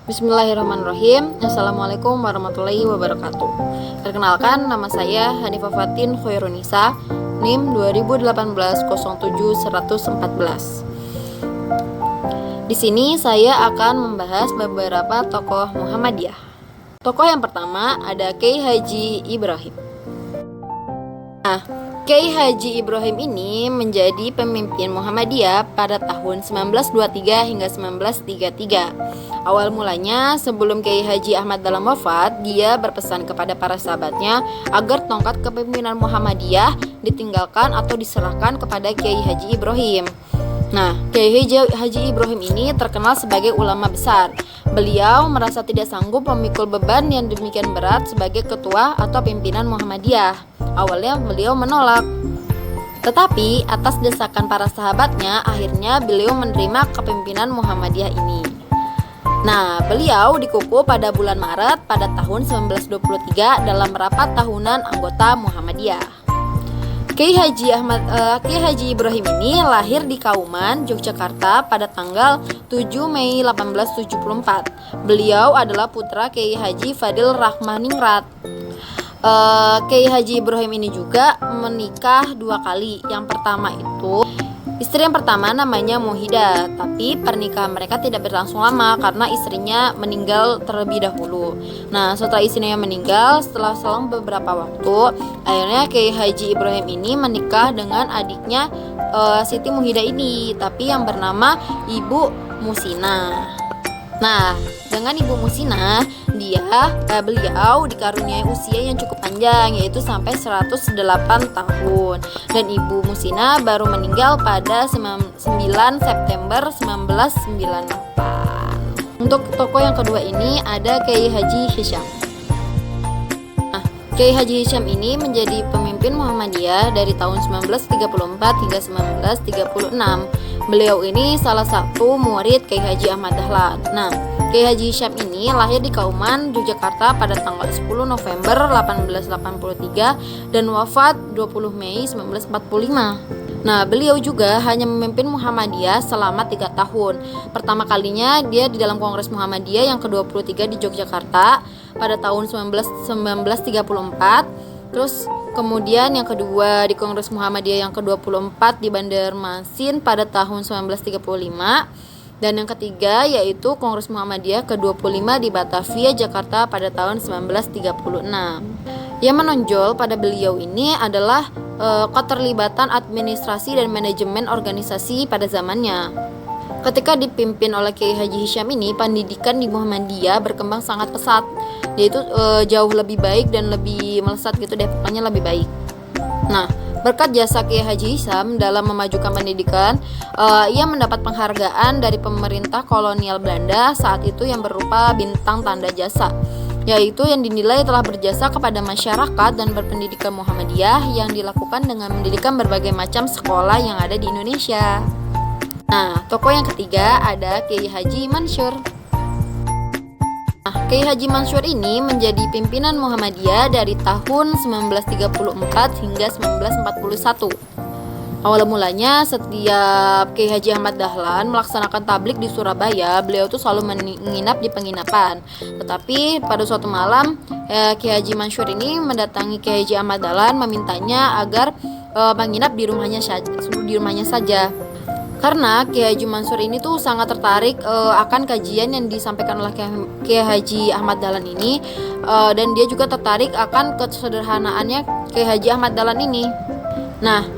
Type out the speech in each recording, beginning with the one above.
Bismillahirrahmanirrahim. Assalamualaikum warahmatullahi wabarakatuh. Perkenalkan, nama saya Hanifah Fatin Khairunisa, NIM 2018-07-114. Di sini saya akan membahas beberapa tokoh Muhammadiyah. Tokoh yang pertama ada Kiai Haji Ibrahim. Kiai Haji Ibrahim ini menjadi pemimpin Muhammadiyah pada tahun 1923 hingga 1933. Awal mulanya, sebelum Kiai Haji Ahmad Dahlan wafat, dia berpesan kepada para sahabatnya agar tongkat kepemimpinan Muhammadiyah ditinggalkan atau diserahkan kepada Kiai Haji Ibrahim. Kiai Haji Ibrahim ini terkenal sebagai ulama besar. Beliau merasa tidak sanggup memikul beban yang demikian berat sebagai ketua atau pimpinan Muhammadiyah. Awalnya beliau menolak, tetapi atas desakan para sahabatnya, akhirnya beliau menerima kepemimpinan Muhammadiyah ini. Beliau dikukuh pada bulan Maret pada tahun 1923 dalam rapat tahunan anggota Muhammadiyah. Kiai Haji Ibrahim ini lahir di Kauman, Yogyakarta pada tanggal 7 Mei 1874. Beliau adalah putra Kiai Haji Fadil Rahmaningrat. Kiai Haji Ibrahim ini juga menikah 2 kali. Yang pertama itu istri yang pertama namanya Muhidah, tapi pernikahan mereka tidak berlangsung lama karena istrinya meninggal terlebih dahulu. Setelah istrinya meninggal, setelah selang beberapa waktu, akhirnya Kiai Haji Ibrahim ini menikah dengan adiknya Siti Muhidah ini, tapi yang bernama Ibu Musina. Dengan Ibu Musina, beliau dikaruniai usia yang cukup panjang, yaitu sampai 108 tahun. Dan Ibu Musina baru meninggal pada 9 September 1998. Untuk tokoh yang kedua ini ada Kiai Haji Hisham. Kiai Haji Hisham ini menjadi pemimpin Muhammadiyah dari tahun 1934 hingga 1936. Beliau ini salah satu murid Kiai Haji Ahmad Dahlan. Kiai Haji Hisham ini lahir di Kauman, Yogyakarta pada tanggal 10 November 1883 dan wafat 20 Mei 1945. Beliau juga hanya memimpin Muhammadiyah selama 3 tahun. Pertama kalinya dia di dalam Kongres Muhammadiyah yang ke-23 di Yogyakarta pada tahun 1934. Terus kemudian yang kedua di Kongres Muhammadiyah yang ke-24 di Banjarmasin pada tahun 1935. Dan yang ketiga yaitu Kongres Muhammadiyah ke-25 di Batavia, Jakarta pada tahun 1936. Yang menonjol pada beliau ini adalah keterlibatan administrasi dan manajemen organisasi pada zamannya. Ketika dipimpin oleh Kiai Haji Hisham ini, pendidikan di Muhammadiyah berkembang sangat pesat, yaitu jauh lebih baik dan lebih melesat gitu deh, pokoknya lebih baik. Berkat jasa Kiai Haji Hisham dalam memajukan pendidikan, ia mendapat penghargaan dari pemerintah kolonial Belanda saat itu yang berupa bintang tanda jasa, yaitu yang dinilai telah berjasa kepada masyarakat dan berpendidikan Muhammadiyah yang dilakukan dengan mendirikan berbagai macam sekolah yang ada di Indonesia. Tokoh yang ketiga ada Kiai Haji Mansur. Kiai Haji Mansur ini menjadi pimpinan Muhammadiyah dari tahun 1934 hingga 1941. Awal mulanya setiap Kiai Haji Ahmad Dahlan melaksanakan tablik di Surabaya, beliau tuh selalu menginap di penginapan. Tetapi pada suatu malam, Kiai Haji Mansur ini mendatangi Kiai Haji Ahmad Dahlan memintanya agar menginap di rumahnya saja. Karena Kiai Haji Mansur ini tuh sangat tertarik akan kajian yang disampaikan oleh Kiai Haji Ahmad Dahlan ini, dan dia juga tertarik akan kesederhanaannya Kiai Haji Ahmad Dahlan ini.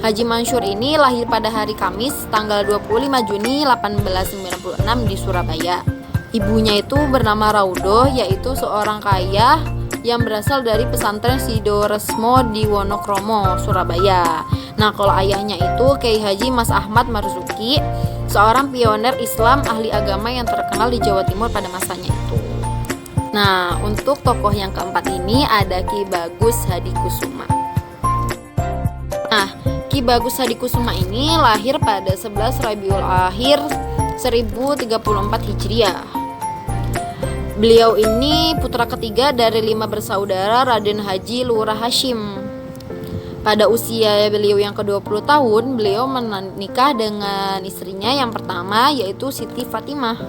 Haji Mansur ini lahir pada hari Kamis tanggal 25 Juni 1896 di Surabaya. Ibunya itu bernama Raudoh, yaitu seorang kaya yang berasal dari pesantren Sidoresmo di Wonokromo, Surabaya. Kalau ayahnya itu Kiai Haji Mas Ahmad Marzuki, seorang pioner Islam ahli agama yang terkenal di Jawa Timur pada masanya itu. Untuk tokoh yang keempat ini ada Ki Bagus Hadikusuma. Ki Bagus Hadikusuma ini lahir pada 11 Rabiul Akhir 1034 Hijriah. Beliau ini putra ketiga dari 5 bersaudara Raden Haji Lurah Hashim. Pada usia beliau yang ke-20 tahun, beliau menikah dengan istrinya yang pertama, yaitu Siti Fatimah.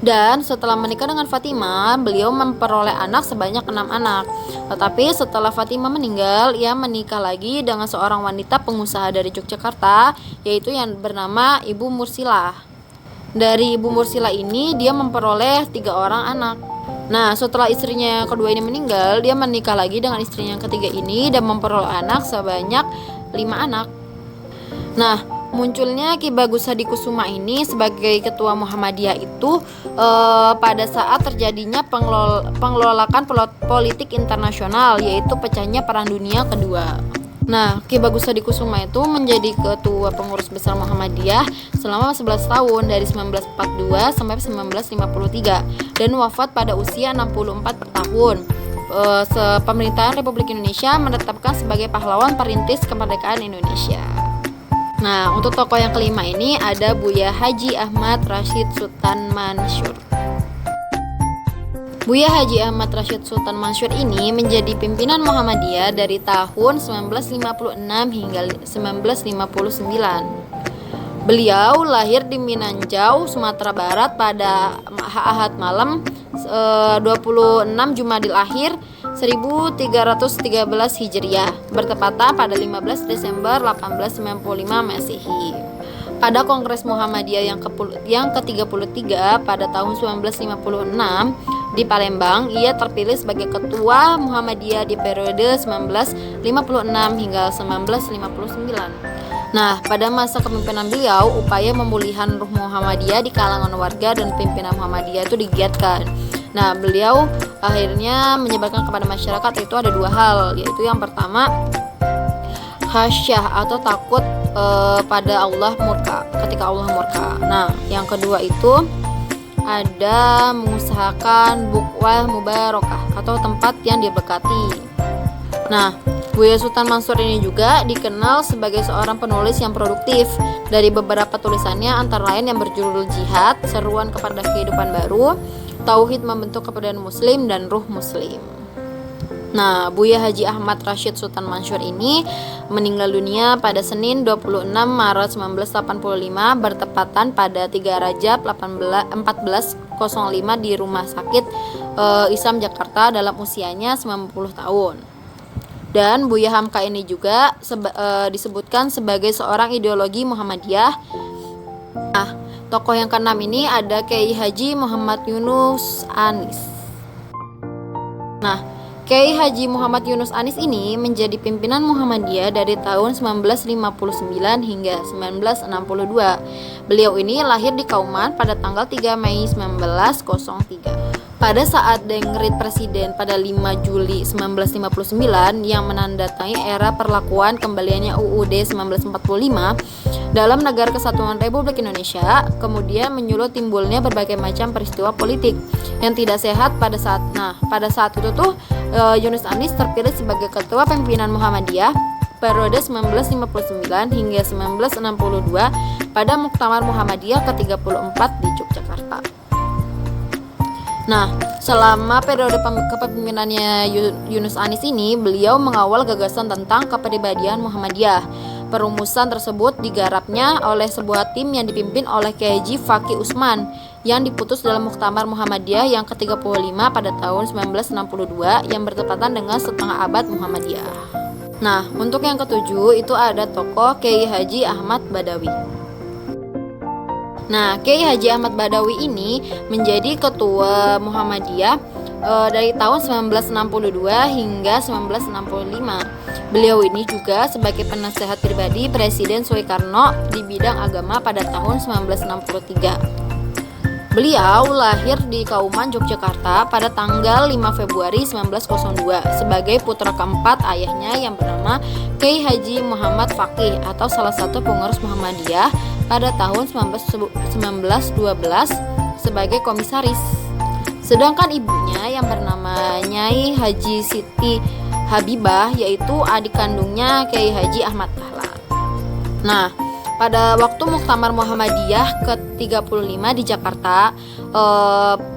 Dan setelah menikah dengan Fatimah, beliau memperoleh anak sebanyak 6 anak. Tetapi setelah Fatimah meninggal, ia menikah lagi dengan seorang wanita pengusaha dari Yogyakarta, yaitu yang bernama Ibu Mursilah. Dari Ibu Mursilah ini, dia memperoleh 3 orang anak. Nah, setelah istrinya yang kedua ini meninggal, dia menikah lagi dengan istrinya yang ketiga ini dan memperoleh anak sebanyak 5 anak. Nah, munculnya Ki Bagus Hadikusuma ini sebagai ketua Muhammadiyah itu pada saat terjadinya pengelolakan politik internasional, yaitu pecahnya Perang Dunia Kedua. Nah, Ki Bagus Hadikusuma itu menjadi ketua pengurus besar Muhammadiyah selama 11 tahun dari 1942 sampai 1953 dan wafat pada usia 64 tahun. Pemerintahan Republik Indonesia menetapkan sebagai pahlawan perintis kemerdekaan Indonesia. Nah, untuk tokoh yang kelima ini ada Buya Haji Ahmad Rashid Sultan Mansur. Buya Haji Ahmad Rashid Sultan Mansur ini menjadi pimpinan Muhammadiyah dari tahun 1956 hingga 1959. Beliau lahir di Minanjau, Sumatera Barat pada Ahad malam 26 Jumadil Akhir 1313 Hijriah, bertepatan pada 15 Desember 1895 Masehi. Pada Kongres Muhammadiyah yang ke-33 pada tahun 1956 di Palembang, ia terpilih sebagai ketua Muhammadiyah di periode 1956 hingga 1959. Nah, pada masa kepemimpinan beliau, upaya pemulihan ruh Muhammadiyah di kalangan warga dan pimpinan Muhammadiyah itu digiatkan. Nah, beliau akhirnya menyebarkan kepada masyarakat itu ada 2 hal, yaitu yang pertama khasyah atau takut pada Allah murka, ketika Allah murka. Nah, yang kedua itu ada mengusahakan bukwah mubarakah atau tempat yang diberkati. Nah, Buya Sultan Mansur ini juga dikenal sebagai seorang penulis yang produktif. Dari beberapa tulisannya antara lain yang berjudul Jihad, Seruan kepada Kehidupan Baru, Tauhid Membentuk Kebudayaan Muslim, dan Ruh Muslim. Nah, Buya Haji Ahmad Rashid Sultan Mansur ini meninggal dunia pada Senin 26 Maret 1985 bertepatan pada 3 Rajab 1405 di Rumah Sakit Islam Jakarta dalam usianya 90 tahun. Dan Buya Hamka ini juga disebutkan sebagai seorang ideologi Muhammadiyah. Nah, tokoh yang keenam ini ada Kiai Haji Muhammad Yunus Anis. Nah, Kiai Haji Muhammad Yunus Anis ini menjadi pimpinan Muhammadiyah dari tahun 1959 hingga 1962. Beliau ini lahir di Kauman pada tanggal 3 Mei 1903. Pada saat Dengrit Presiden pada 5 Juli 1959 yang menandatangani era perlakuan kembaliannya UUD 1945 dalam Negara Kesatuan Republik Indonesia, kemudian menyulut timbulnya berbagai macam peristiwa politik yang tidak sehat pada saat itu Yunus Anis terpilih sebagai ketua pimpinan Muhammadiyah periode 1959 hingga 1962 pada Muktamar Muhammadiyah ke-34 di Yogyakarta. Nah, selama periode kepemimpinannya Yunus Anis ini, beliau mengawal gagasan tentang kepribadian Muhammadiyah. Perumusan tersebut digarapnya oleh sebuah tim yang dipimpin oleh Kiai Haji Faqih Usman yang diputus dalam Muktamar Muhammadiyah yang ke-35 pada tahun 1962 yang bertepatan dengan setengah abad Muhammadiyah. Nah, untuk yang ketujuh itu ada tokoh Kiai Haji Ahmad Badawi. Nah, Kiai Haji Ahmad Badawi ini menjadi ketua Muhammadiyah dari tahun 1962 hingga 1965. Beliau ini juga sebagai penasehat pribadi Presiden Soekarno di bidang agama pada tahun 1963. Beliau lahir di Kauman, Yogyakarta pada tanggal 5 Februari 1902 sebagai putra keempat ayahnya yang bernama Kiai Haji Muhammad Faqih atau salah satu pengurus Muhammadiyah pada tahun 1912 sebagai komisaris. Sedangkan ibunya yang bernama Nyai Haji Siti Habibah yaitu adik kandungnya Kiai Haji Ahmad Dahlan. Nah, pada waktu Muktamar Muhammadiyah ke-35 di Jakarta,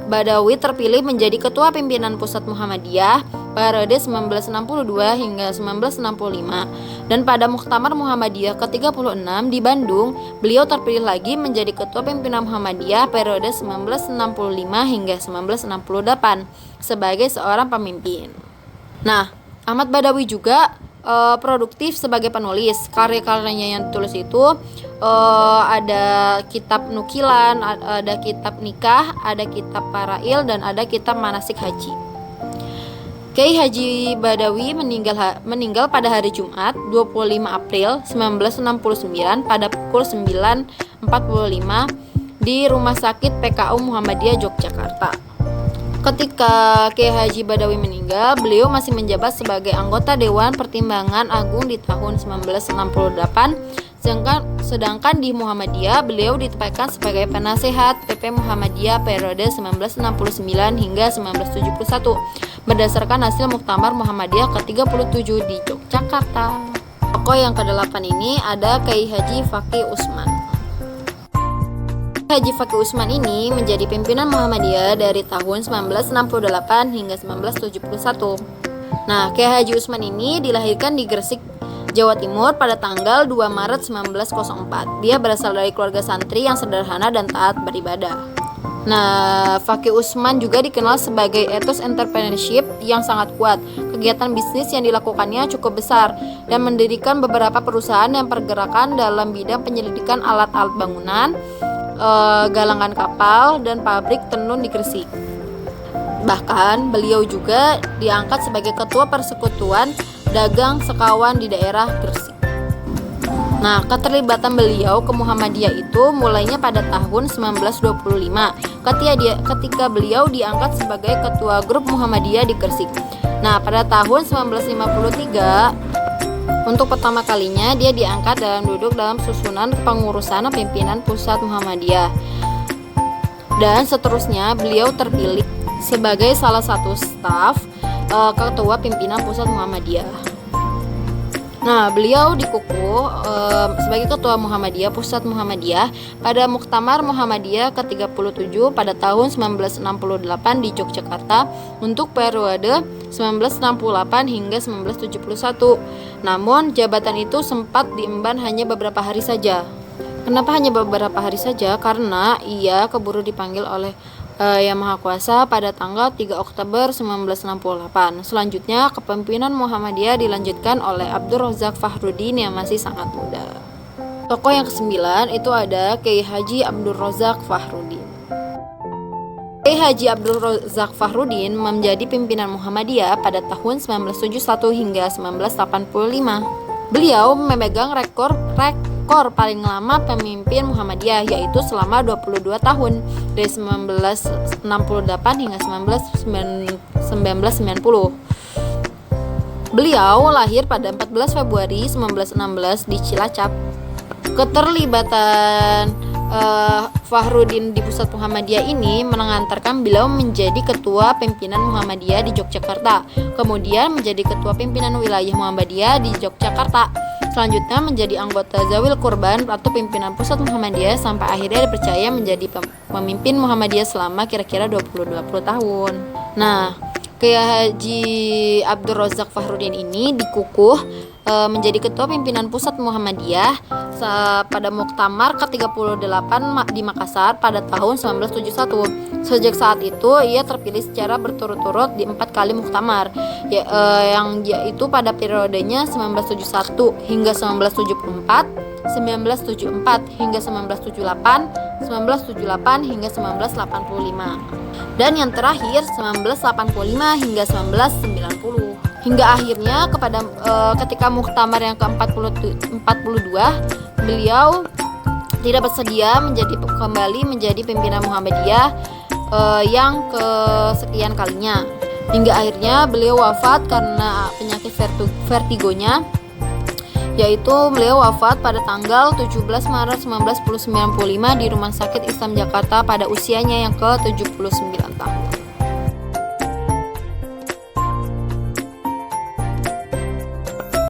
Badawi terpilih menjadi ketua pimpinan pusat Muhammadiyah periode 1962 hingga 1965. Dan pada Muktamar Muhammadiyah ke-36 di Bandung, beliau terpilih lagi menjadi Ketua Pimpinan Muhammadiyah periode 1965 hingga 1968 sebagai seorang pemimpin. Nah, Ahmad Badawi juga produktif sebagai penulis. Karya-karyanya yang ditulis itu ada kitab nukilan, ada kitab nikah, ada kitab farail, dan ada kitab manasik haji. Kiai Haji Badawi meninggal pada hari Jumat 25 April 1969 pada pukul 9.45 di Rumah Sakit PKU Muhammadiyah Yogyakarta. Ketika Kiai Haji Badawi meninggal, beliau masih menjabat sebagai anggota Dewan Pertimbangan Agung di tahun 1968. Sedangkan di Muhammadiyah beliau ditempatkan sebagai penasehat PP Muhammadiyah periode 1969 hingga 1971 berdasarkan hasil Muktamar Muhammadiyah ke-37 di Yogyakarta. Tokoh yang ke-8 ini ada Kiai Haji Fakih Usman. Haji Fakih Usman ini menjadi pimpinan Muhammadiyah dari tahun 1968 hingga 1971. Nah, Kiai Haji Usman ini dilahirkan di Gresik, Jawa Timur pada tanggal 2 Maret 1904. Dia berasal dari keluarga santri yang sederhana dan taat beribadah. Nah, Fakih Usman juga dikenal sebagai etos entrepreneurship yang sangat kuat. Kegiatan bisnis yang dilakukannya cukup besar dan mendirikan beberapa perusahaan yang pergerakan dalam bidang penyelidikan alat-alat bangunan, galangan kapal, dan pabrik tenun di Gresik. Bahkan beliau juga diangkat sebagai ketua persekutuan dagang sekawan di daerah Gresik. Nah, keterlibatan beliau ke Muhammadiyah itu mulainya pada tahun 1925 ketika beliau diangkat sebagai ketua grup Muhammadiyah di Gresik. Nah, pada tahun 1953 untuk pertama kalinya dia diangkat dan duduk dalam susunan pengurusan pimpinan pusat Muhammadiyah. Dan seterusnya beliau terpilih sebagai salah satu staf ketua pimpinan pusat Muhammadiyah. Nah, beliau dikukuh sebagai ketua Muhammadiyah pusat Muhammadiyah pada Muktamar Muhammadiyah ke-37 pada tahun 1968 di Yogyakarta untuk periode 1968 hingga 1971. Namun, jabatan itu sempat diemban hanya beberapa hari saja. Kenapa hanya beberapa hari saja? Karena ia keburu dipanggil oleh Yang Maha Kuasa pada tanggal 3 Oktober 1968. Selanjutnya, kepemimpinan Muhammadiyah dilanjutkan oleh Abdur Razak Fahrudin yang masih sangat muda. Tokoh yang ke-9 itu ada Kiai Haji Abdur Razak Fahrudin. Kiai Haji Abdur Razak Fahrudin menjadi pimpinan Muhammadiyah pada tahun 1971 hingga 1985. Beliau memegang rekor paling lama pemimpin Muhammadiyah, yaitu selama 22 tahun dari 1968 hingga 1990. Beliau lahir pada 14 Februari 1916 di Cilacap. Keterlibatan Fahrudin di pusat Muhammadiyah ini mengantarkan beliau menjadi ketua pimpinan Muhammadiyah di Yogyakarta, kemudian menjadi ketua pimpinan wilayah Muhammadiyah di Yogyakarta. Selanjutnya menjadi anggota Zawil Kurban atau pimpinan pusat Muhammadiyah sampai akhirnya dipercaya menjadi pemimpin Muhammadiyah selama kira-kira 20 tahun. Nah, Kiai Haji Abdur Razak Fahrudin ini dikukuh menjadi ketua pimpinan pusat Muhammadiyah pada Muktamar ke-38 di Makassar pada tahun 1971. Sejak saat itu ia terpilih secara berturut-turut di 4 kali muktamar, yang yaitu pada periodenya 1971 hingga 1974, 1974 hingga 1978, 1978 hingga 1985. Dan yang terakhir 1985 hingga 1990. Hingga akhirnya ketika muktamar yang ke-42 beliau tidak bersedia kembali menjadi pimpinan Muhammadiyah yang kesekian kalinya. Hingga akhirnya beliau wafat karena penyakit vertigonya, yaitu beliau wafat pada tanggal 17 Maret 1995 di Rumah Sakit Islam Jakarta pada usianya yang ke-79 tahun.